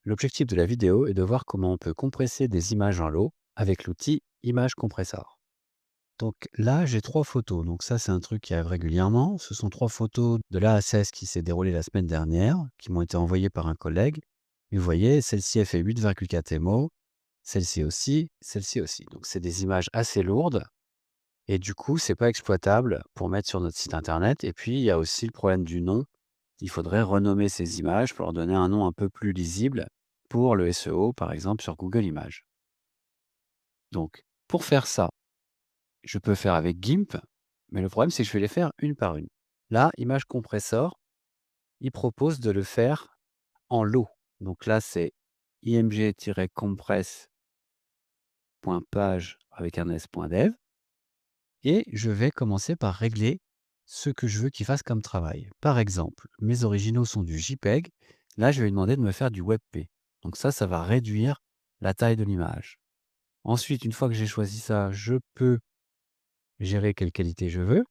L'objectif de la vidéo est de voir comment on peut compresser des images en low avec l'outil Image Compressor. Donc là, j'ai 3 photos. Donc ça, c'est un truc qui arrive régulièrement. Ce sont 3 photos de l'ASS qui s'est déroulée la semaine dernière, qui m'ont été envoyées par un collègue. Et vous voyez, celle-ci, elle fait 8,4 MO, celle-ci aussi, celle-ci aussi. Donc c'est des images assez lourdes et du coup, c'est pas exploitable pour mettre sur notre site internet. Et puis, il y a aussi le problème du nom. Il faudrait renommer ces images pour leur donner un nom un peu plus lisible pour le SEO, par exemple, sur Google Images. Donc, pour faire ça, je peux faire avec GIMP, mais le problème, c'est que je vais les faire une par une. Là, Image Compressor, il propose de le faire en lot. Donc là, c'est img-compress.page avec un s.dev et je vais commencer par régler ce que je veux qu'il fasse comme travail. Par exemple, mes originaux sont du JPEG. Là, je vais lui demander de me faire du WebP. Donc ça va réduire la taille de l'image. Ensuite, une fois que j'ai choisi ça, je peux gérer quelle qualité je veux.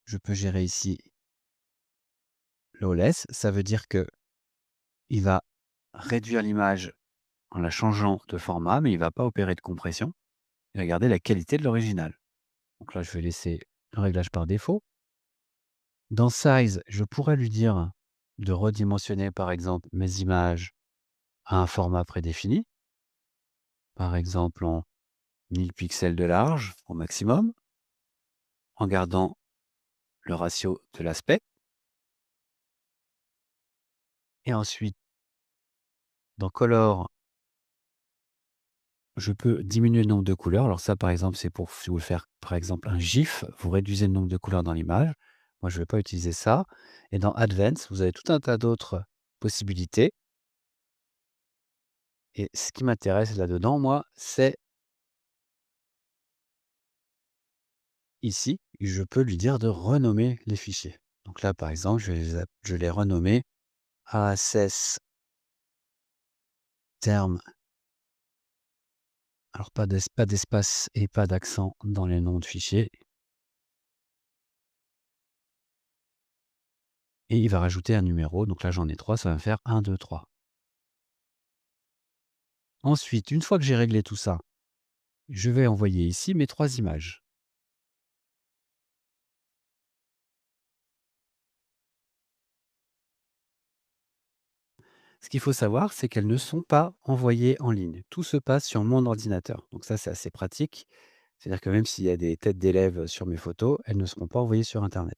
Je peux gérer ici lowless. Ça veut dire que il va réduire l'image en la changeant de format, mais il ne va pas opérer de compression. Il va garder la qualité de l'original. Donc là, je vais laisser le réglage par défaut. Dans Size, je pourrais lui dire de redimensionner, par exemple, mes images à un format prédéfini, par exemple en 1000 pixels de large au maximum, en gardant le ratio de l'aspect. Et ensuite, dans Color, je peux diminuer le nombre de couleurs. Alors ça, par exemple, c'est pour si vous voulez faire, par exemple, un GIF, vous réduisez le nombre de couleurs dans l'image. Moi, je ne vais pas utiliser ça. Et dans Advanced, vous avez tout un tas d'autres possibilités. Et ce qui m'intéresse là-dedans, moi, c'est ici, je peux lui dire de renommer les fichiers. Donc là, par exemple, je les renommer ASS terme. Alors pas d'espace et pas d'accent dans les noms de fichiers. Et il va rajouter un numéro. Donc là, j'en ai 3, ça va me faire 1, 2, 3. Ensuite, une fois que j'ai réglé tout ça, je vais envoyer ici mes 3 images. Ce qu'il faut savoir, c'est qu'elles ne sont pas envoyées en ligne. Tout se passe sur mon ordinateur. Donc ça, c'est assez pratique. C'est-à-dire que même s'il y a des têtes d'élèves sur mes photos, elles ne seront pas envoyées sur internet.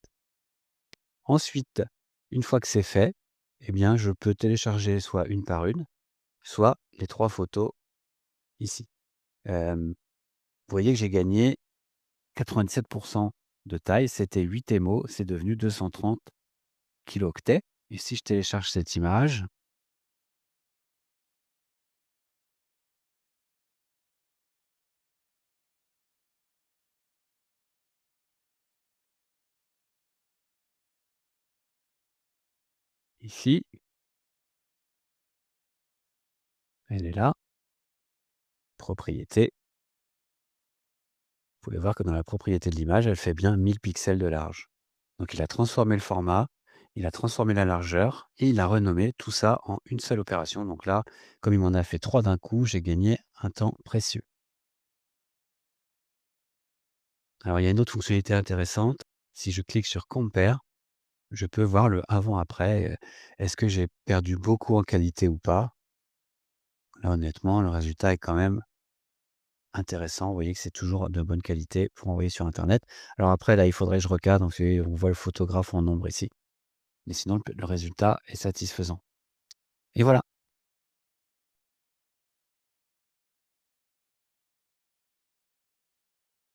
Ensuite, une fois que c'est fait, eh bien, je peux télécharger soit une par une, soit les 3 photos ici. Vous voyez que j'ai gagné 97 de taille. C'était 8 MO, c'est devenu 230 kilooctets. Et si je télécharge cette image, ici, elle est là, propriété. Vous pouvez voir que dans la propriété de l'image, elle fait bien 1000 pixels de large. Donc il a transformé le format, il a transformé la largeur et il a renommé tout ça en une seule opération. Donc là, comme il m'en a fait 3 d'un coup, j'ai gagné un temps précieux. Alors il y a une autre fonctionnalité intéressante. Si je clique sur Compare, je peux voir le avant-après. Est-ce que j'ai perdu beaucoup en qualité ou pas? Là, honnêtement, le résultat est quand même intéressant. Vous voyez que c'est toujours de bonne qualité pour envoyer sur internet. Alors après, là, il faudrait que je recadre. Donc, on voit le photographe en nombre ici. Mais sinon, le résultat est satisfaisant. Et voilà.